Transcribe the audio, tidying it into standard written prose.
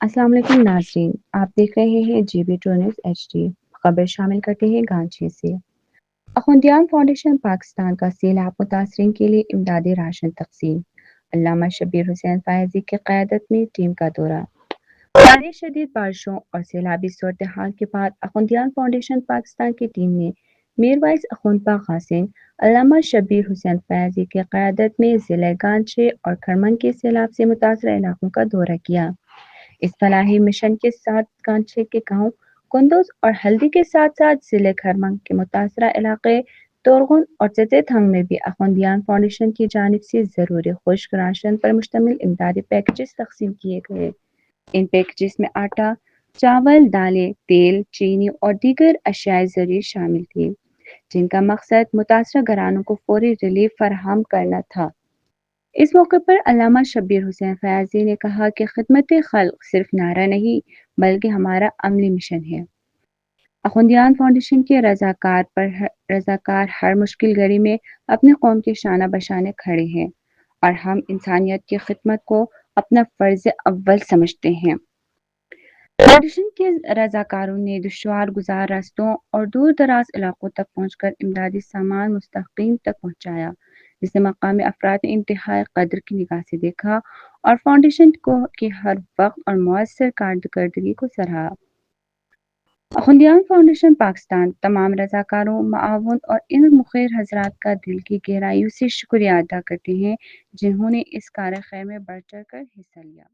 अस्सलाम वालेकुम नाज़रीन, आप देख रहे हैं जीबी टू न्यूज़ HD। खबर शामिल करते हैं गांची से। अखुंदियान फाउंडेशन पाकिस्तान का सैलाब मुतासरीन के लिए इमदादी राशन तकसीम। अल्लामा शब्बीर हुसैन फयाजी की क़यादत में टीम का दौरा। भारी शदीद बारिशों और सैलाबी सूरत हाल के बाद अखुंदियान फाउंडेशन पाकिस्तान की टीम ने मीरवाइज अखुंदपा कासिम अल्लामा शब्बीर हुसैन फयाजी की क़यादत में ज़िले गांचे और खरमन के सैलाब से मुतासर इलाकों का दौरा किया। इस फलाही मिशन के साथ कांचे के गांव कुंदुज और हल्दी के साथ साथ जिले खरमंग के मुतासरा इलाके तोरगुन और चतेथंग में भी अखुंदियान फाउंडेशन की जानिब से ज़रूरी खुश्क राशन पर मुश्तमिल इमदादी पैकेजेस तकसीम किए गए। इन पैकेजेस में आटा, चावल, दालें, तेल, चीनी और दीगर अशियाए ज़रूरी शामिल थी, जिनका मकसद मुतासरा घरानों को फौरी रिलीफ फराहम करना था। इस मौके पर अल्लामा शब्बीर हुसैन फयाजी ने कहा कि खिदमत खल्क सिर्फ नारा नहीं बल्कि हमारा अमली मिशन है। अखुंदियान फाउंडेशन के रजाकार हर मुश्किल घड़ी में अपनी कौम की शाना बशाने खड़े हैं और हम इंसानियत की खिदमत को अपना फर्ज अव्वल समझते हैं। फाउंडेशन के रजाकारों ने दुश्वार गुजार रास्तों और दूर दराज इलाकों तक पहुंचकर इमदादी सामान मुस्तकीम तक पहुंचाया, जिसे मकामी अफराद ने इंतहाई कद्र की निगाह से देखा और फाउंडेशन की हर वक्त और मौसर कारकर्दगी को सराहा। अखुंदियान फाउंडेशन पाकिस्तान तमाम रजाकारों, मुआवन और इन मुखिर हजरात का दिल की गहराइयों से शुक्रिया अदा करते हैं, जिन्होंने इस कार्य खैर में बढ़ चढ़ कर हिस्सा लिया।